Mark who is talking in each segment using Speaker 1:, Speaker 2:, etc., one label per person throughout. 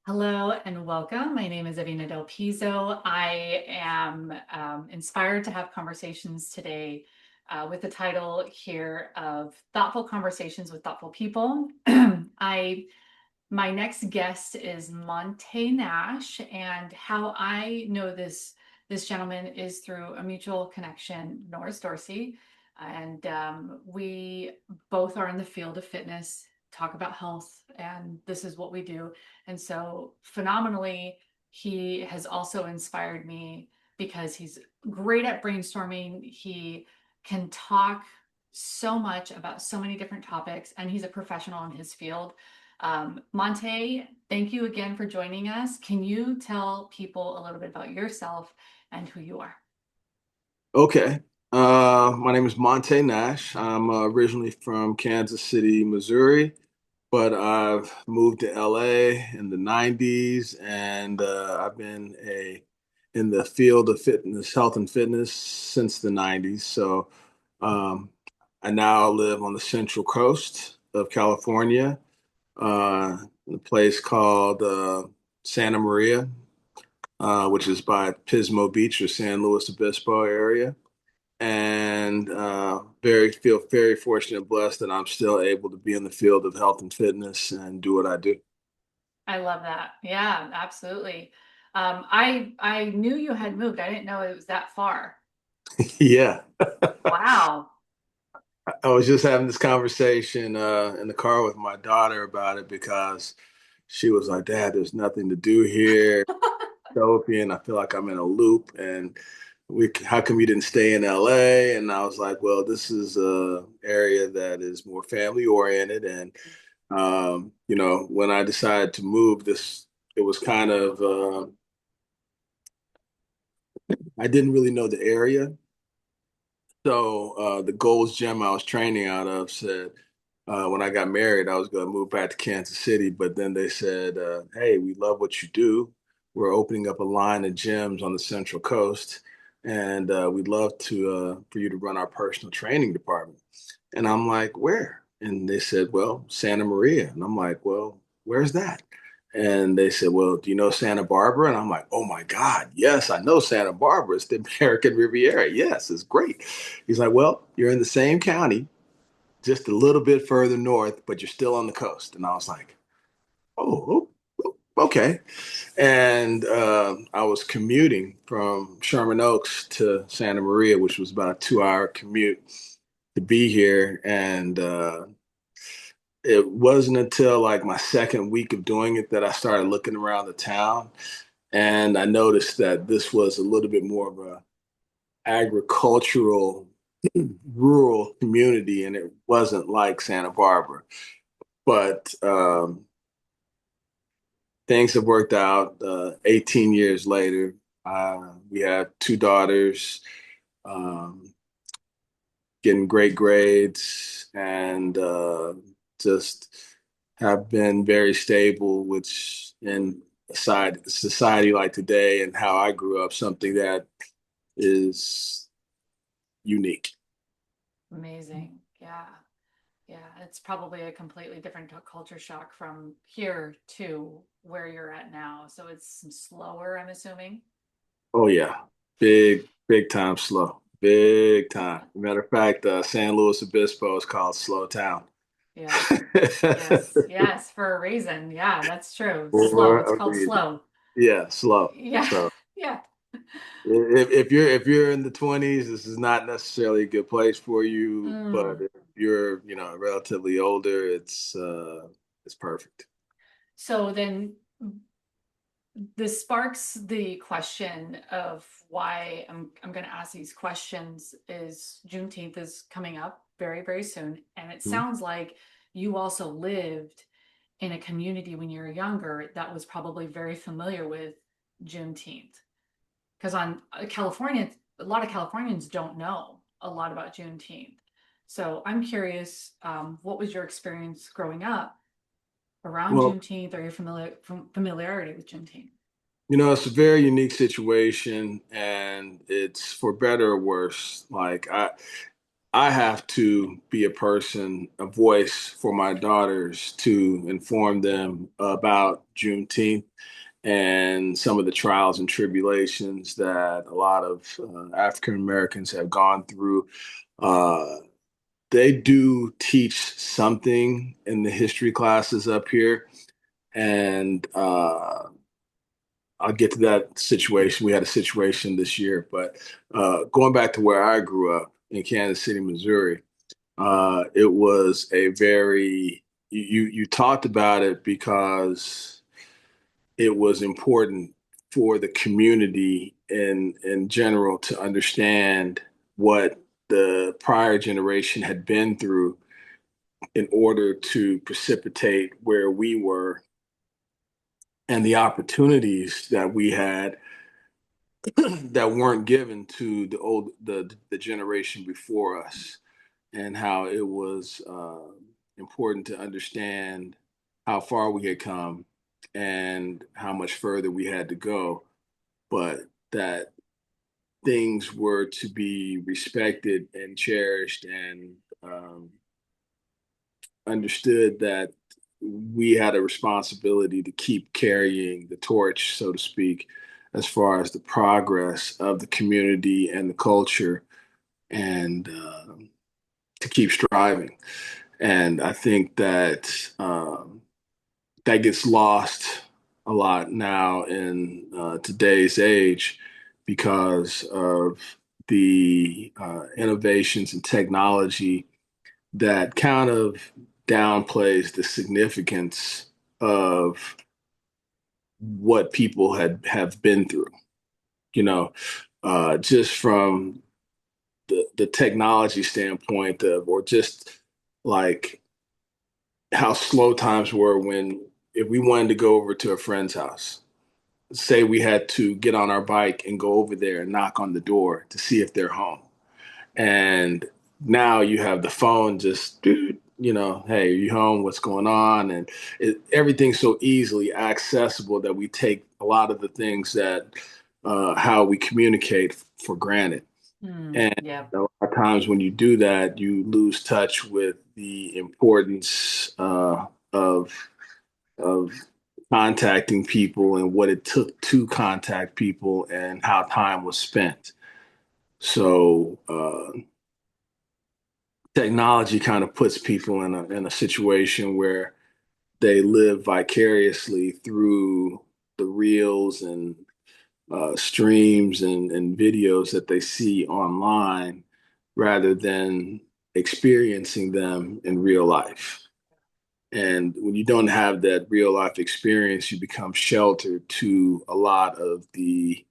Speaker 1: Hello and welcome. My name is Evina Del Piso. I am inspired to have conversations today with the title here of Thoughtful Conversations with Thoughtful People. I My next guest is Monte Nash, and how I know this gentleman is through a mutual connection, Norris Dorsey, and we both are in the field of fitness, talk about health, and this is what we do. And so, phenomenally, he has also inspired me because he's great at brainstorming. He can talk so much about so many different topics, and he's a professional in his field. Monte, thank you again for joining us. Can you tell people a little bit about yourself and who you are?
Speaker 2: Okay. My name is Monte Nash. I'm originally from Kansas City, Missouri, but I've moved to LA in the 90s, and I've been in the field of fitness, health and fitness since the 90s. So um, I now live on the Central Coast of California, in a place called Santa Maria, which is by Pismo Beach or San Luis Obispo area. And feel very fortunate and blessed that I'm still able to be in the field of health and fitness and do what I do.
Speaker 1: I love that. Yeah, absolutely. I knew you had moved. I didn't know it was that far.
Speaker 2: Yeah.
Speaker 1: Wow.
Speaker 2: I was just having this conversation in the car with my daughter about it because she was like, Dad, there's nothing to do here. Ethiopian. I feel like I'm in a loop, and how come you didn't stay in LA? And I was like, well, this is a area that is more family oriented, and when I decided to move, it was kind of I didn't really know the area, so the Gold's Gym I was training out of said. When I got married, I was going to move back to Kansas City, but then they said, "Hey, we love what you do. We're opening up a line of gyms on the Central Coast, and we'd love to for you to run our personal training department." And I'm like, "Where?" And they said, "Well, Santa Maria." And I'm like, "Well, where's that?" And they said, "Well, do you know Santa Barbara?" And I'm like, "Oh my God, yes, I know Santa Barbara. It's the American Riviera. Yes, it's great." He's like, "Well, you're in the same county, just a little bit further north, but you're still on the coast." And I was like, oh, okay. And I was commuting from Sherman Oaks to Santa Maria, which was about a 2 hour commute to be here. And it wasn't until like my second week of doing it that I started looking around the town. And I noticed that this was a little bit more of a agricultural, rural community, and it wasn't like Santa Barbara. But things have worked out. 18 years later, we have two daughters, um, getting great grades, and just have been very stable, which in society like today and how I grew up, something that is unique.
Speaker 1: Amazing. Yeah. Yeah. It's probably a completely different culture shock from here to where you're at now. So it's slower, I'm assuming.
Speaker 2: Oh yeah, big time slow, big time. Matter of fact, San Luis Obispo is called Slow Town.
Speaker 1: Yes. Yes. Yes. For a reason. Yeah, that's true. Slow.
Speaker 2: For
Speaker 1: It's
Speaker 2: a
Speaker 1: called
Speaker 2: reason.
Speaker 1: slow.
Speaker 2: Yeah, slow.
Speaker 1: Yeah.
Speaker 2: So
Speaker 1: Yeah.
Speaker 2: if you're in the 20s, this is not necessarily a good place for you. But
Speaker 1: Mm.
Speaker 2: if you're, relatively older, it's perfect.
Speaker 1: So then this sparks the question of why I'm going to ask these questions is Juneteenth is coming up very, very soon. And it
Speaker 2: Mhm.
Speaker 1: sounds like you also lived in a community when you were younger that was probably very familiar with Juneteenth. Because on California, a lot of Californians don't know a lot about Juneteenth. So I'm curious, what was your experience growing up around
Speaker 2: Well,
Speaker 1: Juneteenth, or your familiarity with Juneteenth?
Speaker 2: it's a very unique situation, and it's for better or worse. Like I have to be a person, a voice for my daughters to inform them about Juneteenth and some of the trials and tribulations that a lot of African Americans have gone through. Uh, they do teach something in the history classes up here, and I'll get to that situation. We had a situation this year, but going back to where I grew up in Kansas City, Missouri, it was a very you talked about it because it was important for the community in general to understand what the prior generation had been through in order to precipitate where we were and the opportunities that we had that weren't given to the generation before us, and how it was important to understand how far we had come and how much further we had to go, but that things were to be respected and cherished and understood that we had a responsibility to keep carrying the torch, so to speak, as far as the progress of the community and the culture, and to keep striving. And I think that that gets lost a lot now in today's age because of the innovations in technology that kind of downplays the significance of what people have been through. You know, just from the technology standpoint of, or just like how slow times were when if we wanted to go over to a friend's house, say we had to get on our bike and go over there and knock on the door to see if they're home. And now you have the phone just, dude, hey, are you home? What's going on? And everything's so easily accessible that we take a lot of the things that how we communicate for granted. And
Speaker 1: Yeah.
Speaker 2: a lot of times when you do that, you lose touch with the importance of contacting people and what it took to contact people and how time was spent. So technology kind of puts people in a situation where they live vicariously through the reels and streams and videos that they see online rather than experiencing them in real life. And when you don't have that real life experience, you become sheltered to a lot of the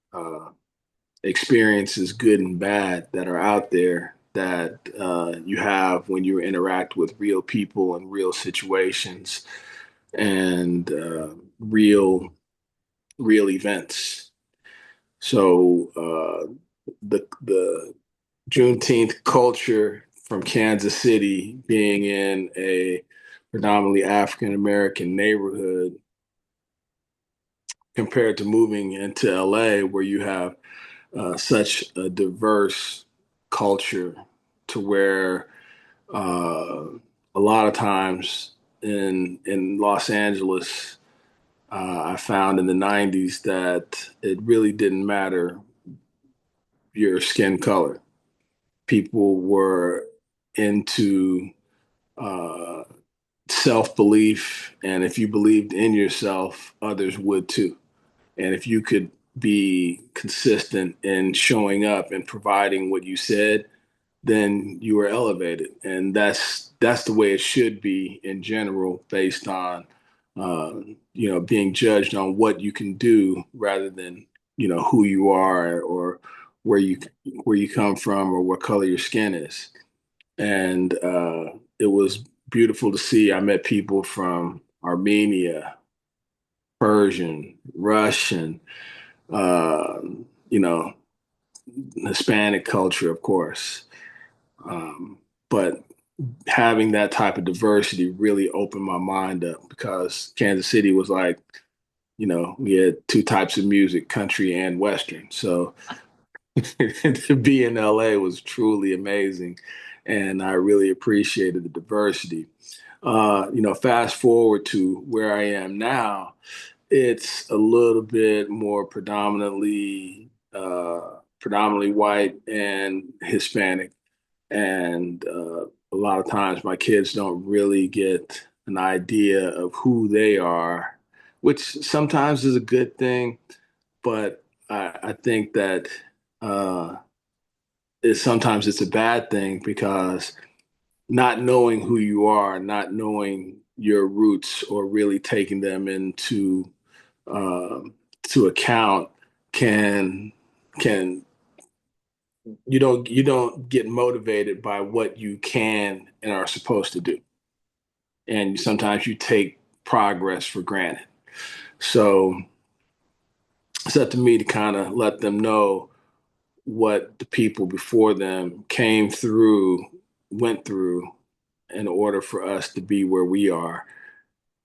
Speaker 2: experiences, good and bad, that are out there that you have when you interact with real people and real situations and real events. So the Juneteenth culture from Kansas City, being in a predominantly African American neighborhood, compared to moving into LA, where you have such a diverse culture, to where uh, a lot of times in Los Angeles, I found in the '90s that it really didn't matter your skin color. People were into uh, self belief, and if you believed in yourself, others would too. And if you could be consistent in showing up and providing what you said, then you were elevated. And that's the way it should be in general, based on being judged on what you can do rather than who you are, or where you where you come from, or what color your skin is. And it was beautiful to see. I met people from Armenia, Persian, Russian, uh, you know, Hispanic culture, of course. But having that type of diversity really opened my mind up, because Kansas City was like, we had two types of music, country and Western. So to be in LA was truly amazing. and I really appreciated the diversity. Fast forward to where I am now, it's a little bit more predominantly white and Hispanic, and a lot of times my kids don't really get an idea of who they are, which sometimes is a good thing, but I think that uh, sometimes it's a bad thing because not knowing who you are, not knowing your roots, or really taking them into um, to account can can you don't get motivated by what you can and are supposed to do, and sometimes you take progress for granted. So it's up to me to kind of let them know what the people before them went through in order for us to be where we are.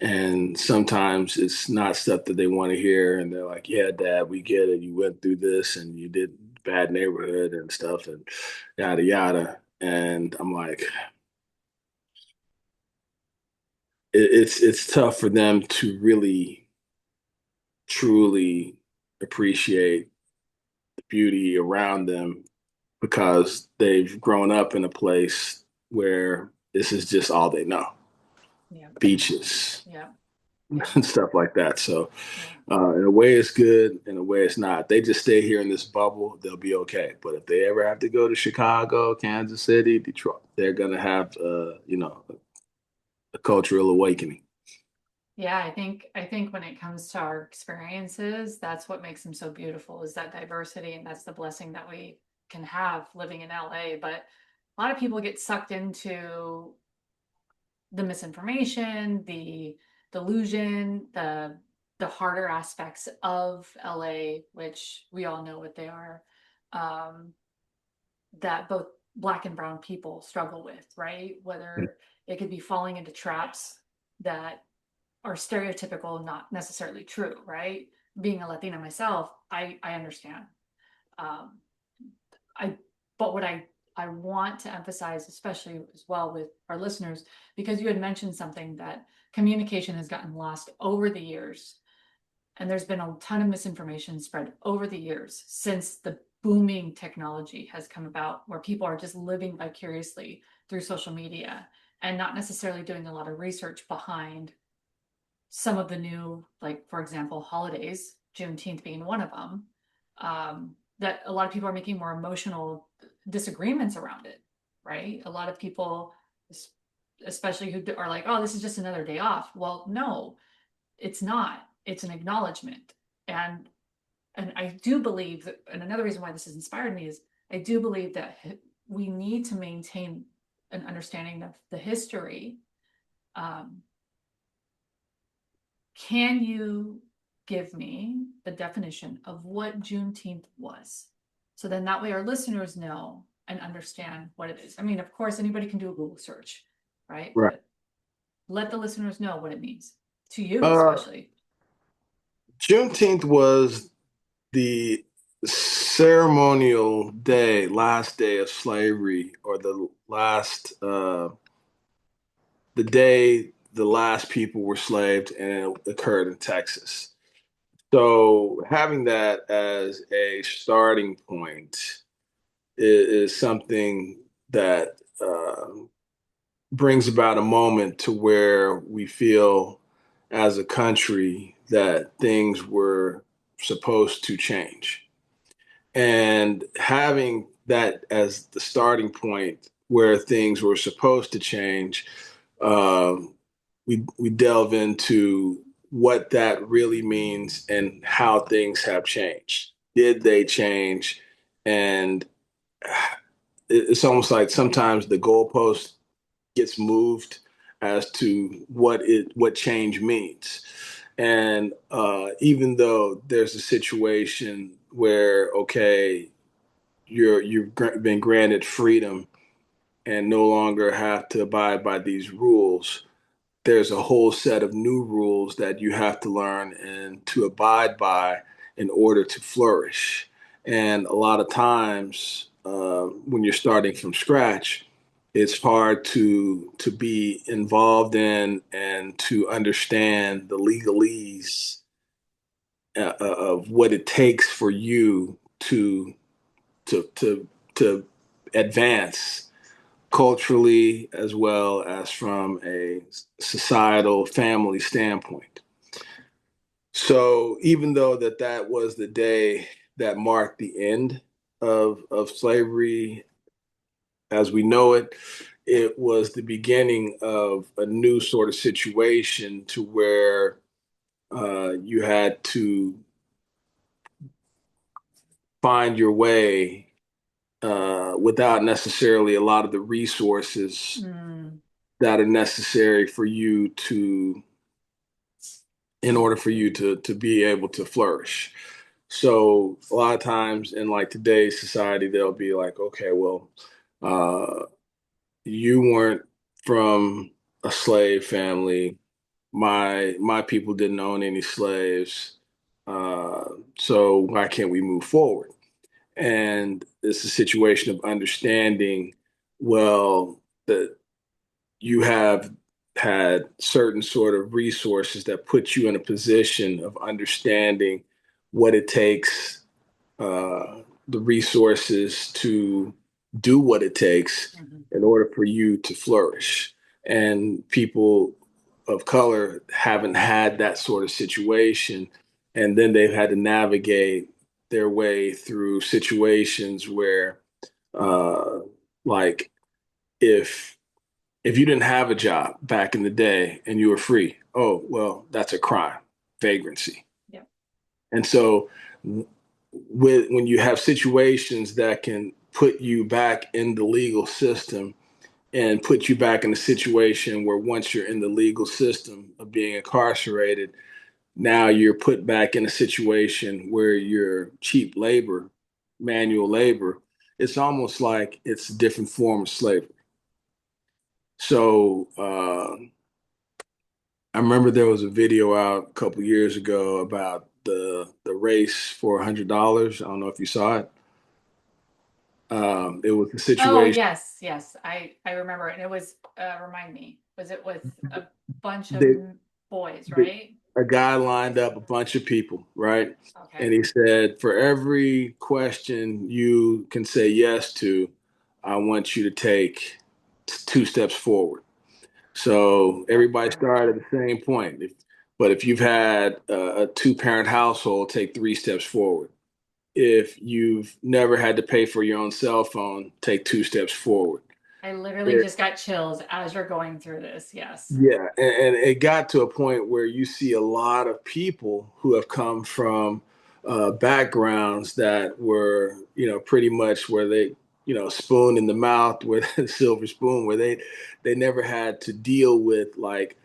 Speaker 2: And sometimes it's not stuff that they want to hear. And they're like, yeah, Dad, we get it. You went through this and you did bad neighborhood and stuff and yada, yada. And I'm like, it's tough for them to really, truly appreciate the beauty around them because they've grown up in a place where this is just all they know,
Speaker 1: Yeah.
Speaker 2: beaches
Speaker 1: Yeah. Yeah.
Speaker 2: and stuff like that. So
Speaker 1: Yeah.
Speaker 2: in a way, it's good. In a way, it's not. They just stay here in this bubble, they'll be okay. But if they ever have to go to Chicago, Kansas City, Detroit, they're gonna have, a cultural awakening.
Speaker 1: Yeah, I think when it comes to our experiences, that's what makes them so beautiful is that diversity, and that's the blessing that we can have living in LA. But a lot of people get sucked into the misinformation, the delusion, the harder aspects of LA, which we all know what they are, um, that both black and brown people struggle with, right? Whether it could be falling into traps that are stereotypical, not necessarily true, right? Being a Latina myself, I understand. Um, I but what I want to emphasize, especially as well with our listeners, because you had mentioned something that communication has gotten lost over the years, and there's been a ton of misinformation spread over the years since the booming technology has come about, where people are just living vicariously through social media and not necessarily doing a lot of research behind some of the new, like for example, holidays, Juneteenth being one of them, that a lot of people are making more emotional disagreements around it, right? A lot of people, especially who are like, oh, this is just another day off. Well, no, it's not. It's an acknowledgement. And I do believe that, and another reason why this has inspired me is I do believe that we need to maintain an understanding of the history. Um, Can you give me the definition of what Juneteenth was? So then that way our listeners know and understand what it is. I mean, of course, anybody can do a Google search, right?
Speaker 2: Right.
Speaker 1: But let the listeners know what it means to you,
Speaker 2: Uh,
Speaker 1: especially.
Speaker 2: Juneteenth was the ceremonial day, last day of slavery, or the day the last people were slaved, and it occurred in Texas. So having that as a starting point is something that brings about a moment to where we feel as a country that things were supposed to change. And having that as the starting point where things were supposed to change, um, we delve into what that really means and how things have changed. Did they change? And it's almost like sometimes the goalpost gets moved as to what change means. And even though there's a situation where okay, you've been granted freedom and no longer have to abide by these rules, there's a whole set of new rules that you have to learn and to abide by in order to flourish. And a lot of times, when you're starting from scratch, it's hard to be involved in and to understand the legalese of what it takes for you to to advance culturally as well as from a societal family standpoint. So even though that was the day that marked the end of slavery as we know it, it was the beginning of a new sort of situation to where you had to find your way without necessarily a lot of the resources
Speaker 1: Mm,
Speaker 2: that are necessary for you to, in order for you to be able to flourish. So a lot of times in like today's society, they'll be like, okay, well, uh, you weren't from a slave family. My people didn't own any slaves. Uh, so why can't we move forward? And it's a situation of understanding, well, that you have had certain sort of resources that put you in a position of understanding what it takes, the resources to do what it takes
Speaker 1: mhm.
Speaker 2: in order for you to flourish. And people of color haven't had that sort of situation. And then they've had to navigate their way through situations where, uh, like, if if you didn't have a job back in the day and you were free, oh, well, that's a crime, vagrancy.
Speaker 1: Yep.
Speaker 2: And so when you have situations that can put you back in the legal system and put you back in a situation where once you're in the legal system of being incarcerated, now you're put back in a situation where you're cheap labor, manual labor. It's almost like it's a different form of slavery. So I remember there was a video out a couple years ago about the race for $100. I don't know if you saw it. It was a
Speaker 1: Oh,
Speaker 2: situation.
Speaker 1: yes, yes. I remember it. And it was, remind me, was it with a bunch of
Speaker 2: They,
Speaker 1: boys,
Speaker 2: they,
Speaker 1: right?
Speaker 2: a guy lined up a bunch of people, right? And
Speaker 1: Okay.
Speaker 2: he said, for every question you can say yes to, I want you to take two steps forward. So
Speaker 1: Step
Speaker 2: everybody
Speaker 1: forward.
Speaker 2: started at the same point. But if you've had a two-parent household, take three steps forward. If you've never had to pay for your own cell phone, take two steps forward.
Speaker 1: I literally just got chills as you're going through this. Yes.
Speaker 2: Yeah, and it got to a point where you see a lot of people who have come from backgrounds that were, pretty much where they, spoon in the mouth with a silver spoon, where they never had to deal with like,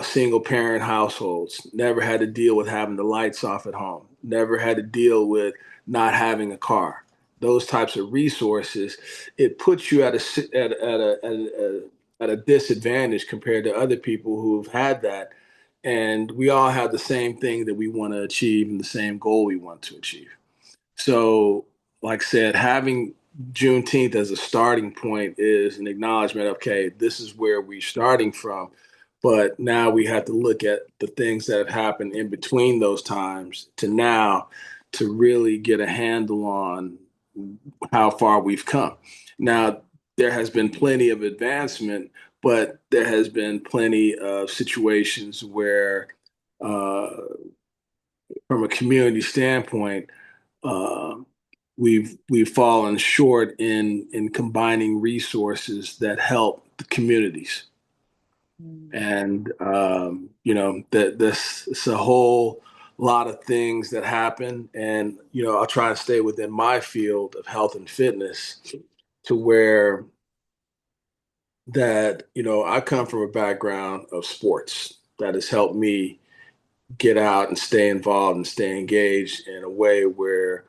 Speaker 2: single parent households, never had to deal with having the lights off at home, never had to deal with not having a car. Those types of resources, it puts you at a disadvantage compared to other people who've had that. And we all have the same thing that we want to achieve and the same goal we want to achieve. So, like I said, having Juneteenth as a starting point is an acknowledgement of, okay, this is where we're starting from. But now we have to look at the things that have happened in between those times to now to really get a handle on how far we've come. Now, there has been plenty of advancement, but there has been plenty of situations where, uh, from a community standpoint, uh, we've fallen short in combining resources that help the communities.
Speaker 1: Mm.
Speaker 2: And that this it's a whole lot of things that happen. And I'll try and stay within my field of health and fitness to where that I come from a background of sports that has helped me get out and stay involved and stay engaged in a way where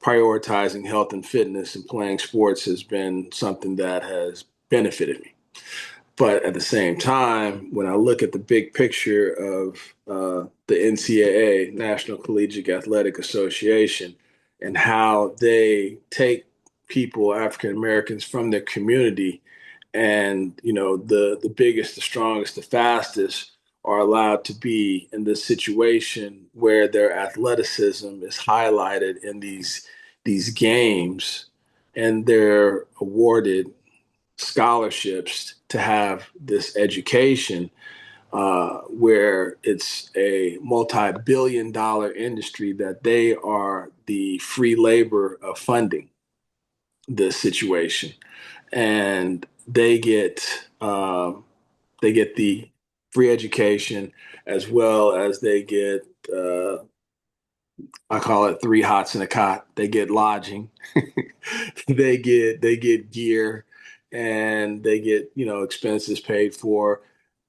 Speaker 2: prioritizing health and fitness and playing sports has been something that has benefited me. But at the same time, when I look at the big picture of the NCAA, National Collegiate Athletic Association, and how they take people, African Americans from their community, and the biggest, the strongest, the fastest are allowed to be in this situation where their athleticism is highlighted in these games, and they're awarded scholarships to have this education, where it's a multi-billion-dollar industry that they are the free labor of funding the situation, and they get the free education, as well as they get, I call it three hots and a cot. They get lodging, they get gear, and they get expenses paid for,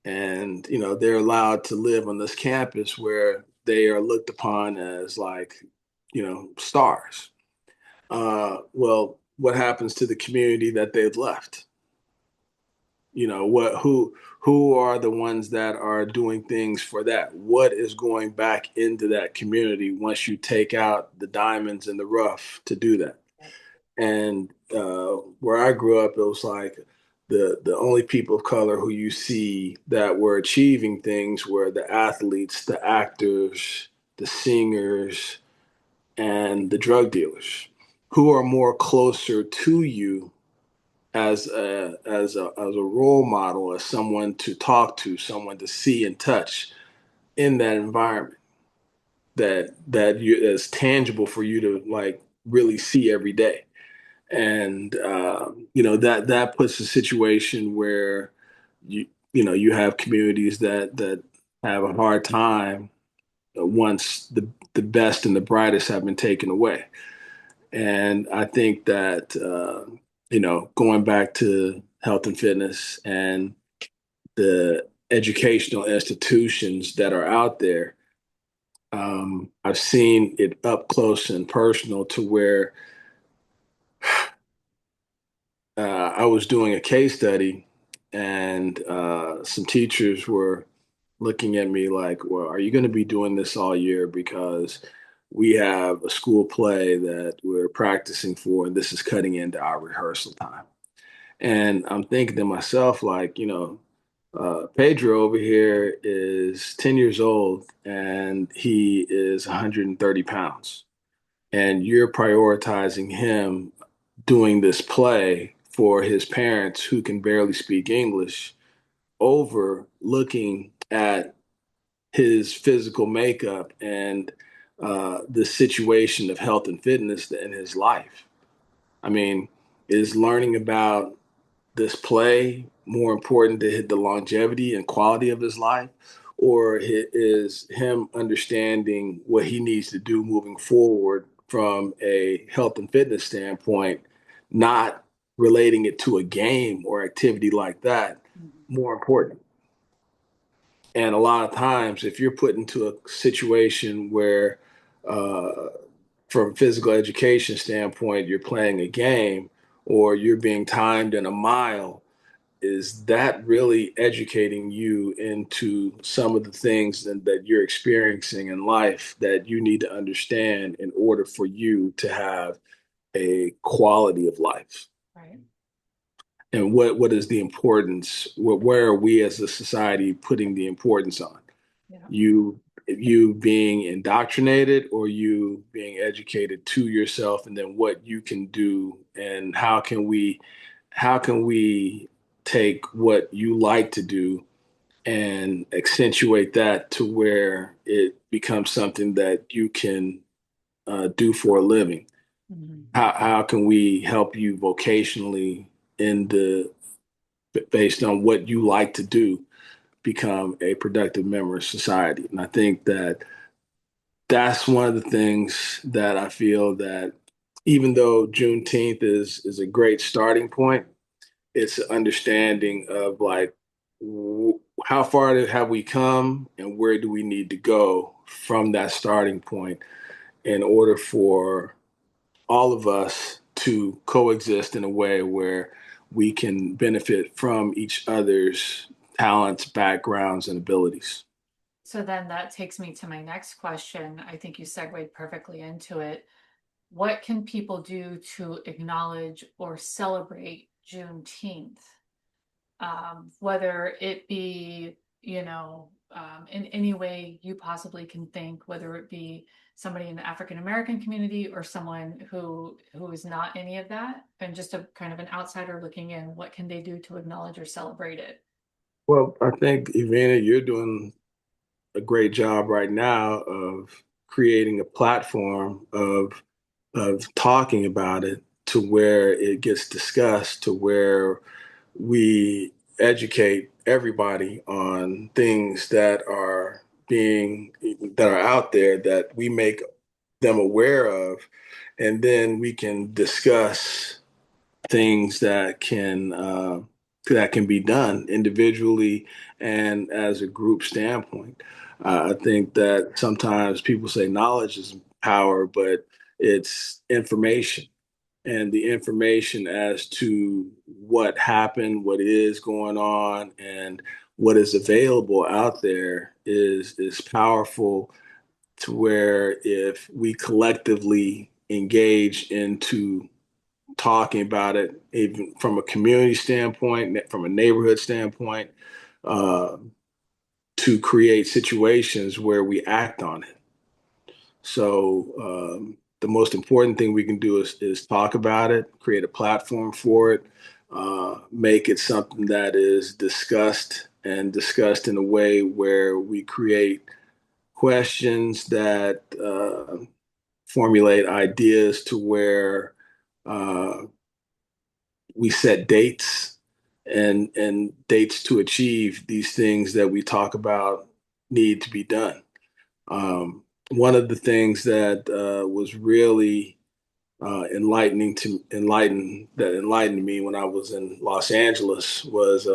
Speaker 2: and they're allowed to live on this campus where they are looked upon as like stars. Well, what happens to the community that they've left? What who are the ones that are doing things for that? What is going back into that community once you take out the diamonds in the rough to do that? And where I grew up, it was like the only people of color who you see that were achieving things were the athletes, the actors, the singers, and the drug dealers, who are more closer to you as a role model, as someone to talk to, someone to see and touch in that environment, that's tangible for you to like really see every day. And that puts a situation where you have communities that have a hard time once the best and the brightest have been taken away. And I think that going back to health and fitness and the educational institutions that are out there, I've seen it up close and personal to where I was doing a case study, and some teachers were looking at me like, well, are you going to be doing this all year? Because we have a school play that we're practicing for, and this is cutting into our rehearsal time. And I'm thinking to myself, like, Pedro over here is 10 years old and he is 130 pounds. And you're prioritizing him doing this play for his parents who can barely speak English over looking at his physical makeup and the situation of health and fitness in his life. I mean, is learning about this play more important to the longevity and quality of his life, or is him understanding what he needs to do moving forward from a health and fitness standpoint, not relating it to a game or activity like that,
Speaker 1: Mhm.
Speaker 2: more important? And a lot of times, if you're put into a situation where, uh, from a physical education standpoint, you're playing a game or you're being timed in a mile, is that really educating you into some of the things that you're experiencing in life that you need to understand in order for you to have a quality of life?
Speaker 1: Right.
Speaker 2: And what is the importance? Where are we as a society putting the importance on?
Speaker 1: Yeah.
Speaker 2: You being indoctrinated, or you being educated to yourself, and then what you can do, and how can we take what you like to do and accentuate that to where it becomes something that you can do for a living?
Speaker 1: Mhm.
Speaker 2: How can we help you vocationally in the based on what you like to do become a productive member of society? And I think that that's one of the things that I feel that, even though Juneteenth is a great starting point, it's an understanding of like how far have we come and where do we need to go from that starting point in order for all of us to coexist in a way where we can benefit from each other's talents, backgrounds, and abilities.
Speaker 1: So then that takes me to my next question. I think you segued perfectly into it. what can people do to acknowledge or celebrate Juneteenth? Whether it be, in any way you possibly can think, whether it be somebody in the African American community or someone who is not any of that, and just a kind of an outsider looking in, what can they do to acknowledge or celebrate it?
Speaker 2: Well, I think, Ivana, you're doing a great job right now of creating a platform of talking about it to where it gets discussed, to where we educate everybody on things being that are out there that we make them aware of, and then we can discuss things that can be done individually and as a group standpoint. I think that sometimes people say knowledge is power, but it's information, and the information as to what happened, what is going on, and what is available out there is powerful, to where if we collectively engage into talking about it, even from a community standpoint, from a neighborhood standpoint, uh, to create situations where we act on it. So the most important thing we can do is talk about it, create a platform for it, make it something that is discussed, and discussed in a way where we create questions that formulate ideas, to where uh, we set dates and dates to achieve these things that we talk about need to be done. One of the things that was really enlightened me when I was in Los Angeles was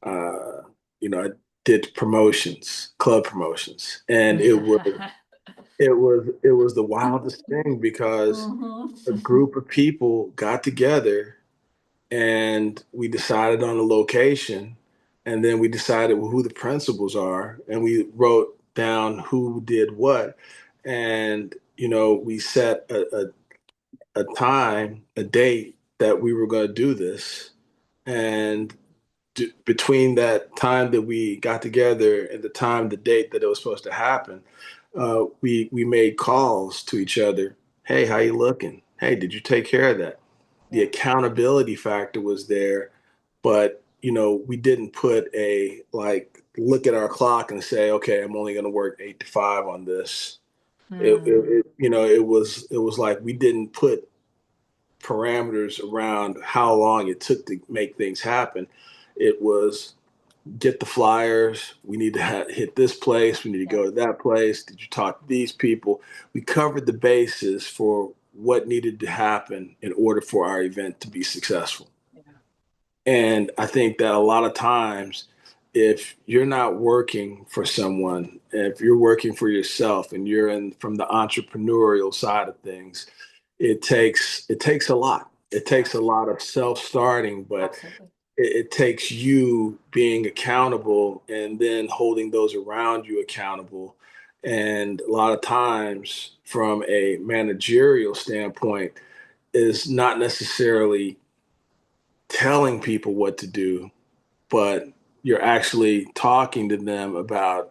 Speaker 2: I did promotions, club promotions, and it was the wildest thing, because a
Speaker 1: Mhm.
Speaker 2: group of people got together and we decided on a location, and then we decided who the principals are, and we wrote down who did what, and we set a time, a date that we were going to do this, and between that time that we got together and the time, the date that it was supposed to happen, we made calls to each other. Hey, how you looking? Hey, did you take care of that? The
Speaker 1: Yeah.
Speaker 2: accountability factor was there, but we didn't put a like look at our clock and say, okay, I'm only going to work 8 to 5 on this.
Speaker 1: Hmm.
Speaker 2: It was like we didn't put parameters around how long it took to make things happen. It was get the flyers. We need to hit this place. We need to
Speaker 1: Yeah.
Speaker 2: go to that place. Did you talk to these people? We covered the bases for what needed to happen in order for our event to be successful.
Speaker 1: Yeah.
Speaker 2: And I think that a lot of times, if you're not working for someone, if you're working for yourself and you're in from the entrepreneurial side of things, it takes a lot. It takes a
Speaker 1: Absolutely.
Speaker 2: lot of self-starting, but
Speaker 1: Absolutely.
Speaker 2: it takes you being accountable and then holding those around you accountable. And a lot of times, from a managerial standpoint, is not necessarily telling people what to do, but you're actually talking to them about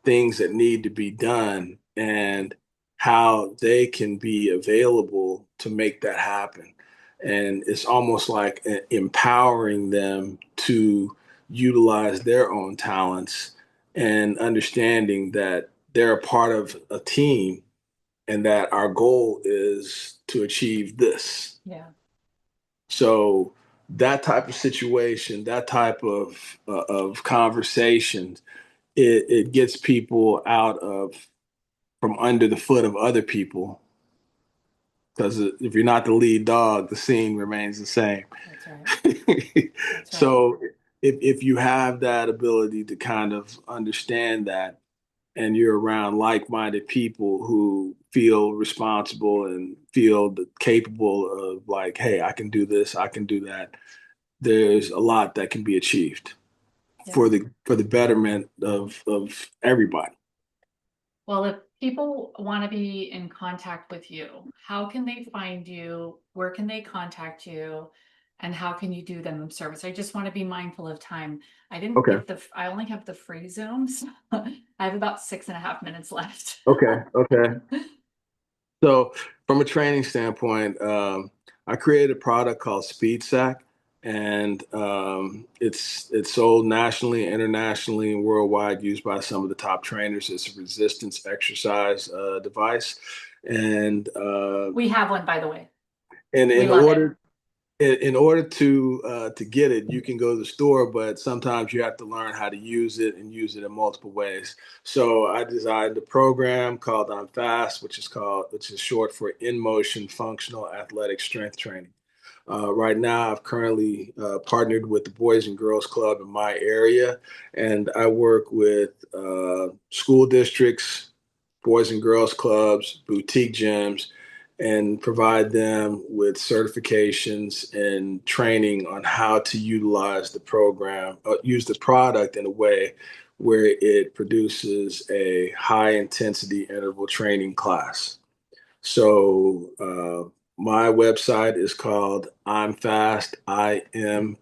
Speaker 2: things that need to be done and how they can be available to make that happen. And it's almost like empowering them to utilize their own talents, and understanding that they're a part of a team, and that our goal is to achieve this.
Speaker 1: Yeah.
Speaker 2: So that type of situation, that type of conversation, it gets people out of from under the foot of other people. Because if you're not the lead dog, the scene remains the same.
Speaker 1: That's right. That's right.
Speaker 2: So if you have that ability to kind of understand that, and you're around like-minded people who feel responsible and feel capable of, like, hey, I can do this, I can do that, there's a lot that can be achieved
Speaker 1: Yeah.
Speaker 2: for the betterment of everybody.
Speaker 1: Well, if people want to be in contact with you, how can they find you? Where can they contact you? And how can you do them service? I just want to be mindful of time.
Speaker 2: Okay.
Speaker 1: I only have the free Zooms. I have about 6.5 minutes left.
Speaker 2: Okay. Okay. So, from a training standpoint, I created a product called SpeedSack, and it's sold nationally, internationally, and worldwide, used by some of the top trainers. It's a resistance exercise device, and
Speaker 1: We have one, by the way.
Speaker 2: and
Speaker 1: We
Speaker 2: in
Speaker 1: love it.
Speaker 2: order to get it, you can go to the store, but sometimes you have to learn how to use it and use it in multiple ways. So I designed a program called I'm Fast, which is short for In Motion Functional Athletic Strength Training. Right now, I've currently partnered with the Boys and Girls Club in my area, and I work with school districts, Boys and Girls Clubs, boutique gyms, and provide them with certifications and training on how to utilize the program, use the product in a way where it produces a high intensity interval training class. So my website is called I'm Fast, IMFAST.co.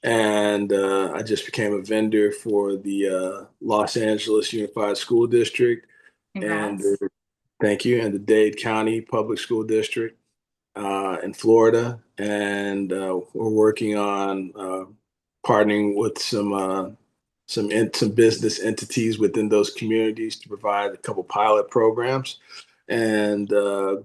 Speaker 2: And I just became a vendor for the Los Angeles Unified School District and
Speaker 1: Congrats.
Speaker 2: thank you, and the Dade County Public School District in Florida. And we're working on partnering with some business entities within those communities to provide a couple pilot programs and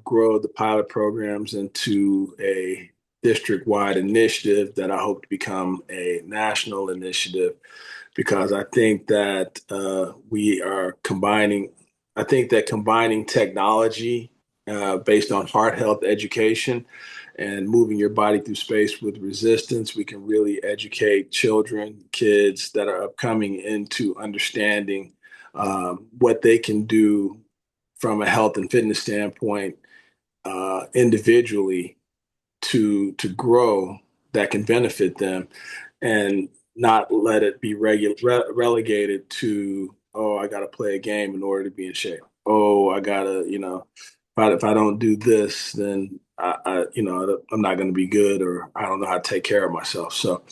Speaker 2: grow the pilot programs into a district-wide initiative that I hope to become a national initiative because I think that we are combining. I think that combining technology based on heart health education and moving your body through space with resistance, we can really educate children, kids that are upcoming into understanding what they can do from a health and fitness standpoint individually to grow that can benefit them and not let it be relegated to, oh, I got to play a game in order to be in shape. Oh, I gotta, if I don't do this, then I'm not going to be good, or I don't know how to take care of myself. So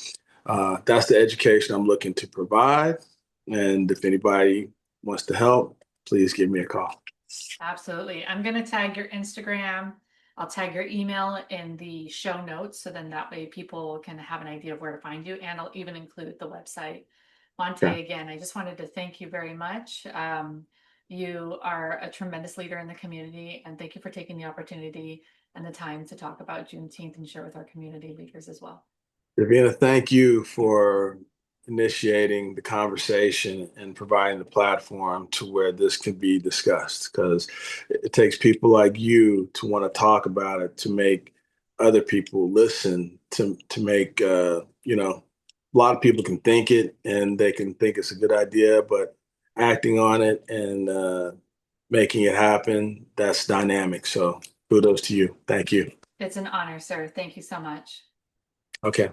Speaker 2: that's the education I'm looking to provide. And if anybody wants to help, please give me a call.
Speaker 1: Absolutely. I'm going to tag your Instagram. I'll tag your email in the show notes so then that way people can have an idea of where to find you. And I'll even include the website.
Speaker 2: Okay.
Speaker 1: Monte, again, I just wanted to thank you very much. You are a tremendous leader in the community, and thank you for taking the opportunity and the time to talk about Juneteenth and share with our community leaders as well.
Speaker 2: Davina, thank you for initiating the conversation and providing the platform to where this can be discussed because it takes people like you to want to talk about it, to make other people listen, to make a lot of people can think it and they can think it's a good idea, but acting on it and making it happen, that's dynamic. So kudos to you. Thank you.
Speaker 1: It's an honor, sir. Thank you so much.
Speaker 2: Okay.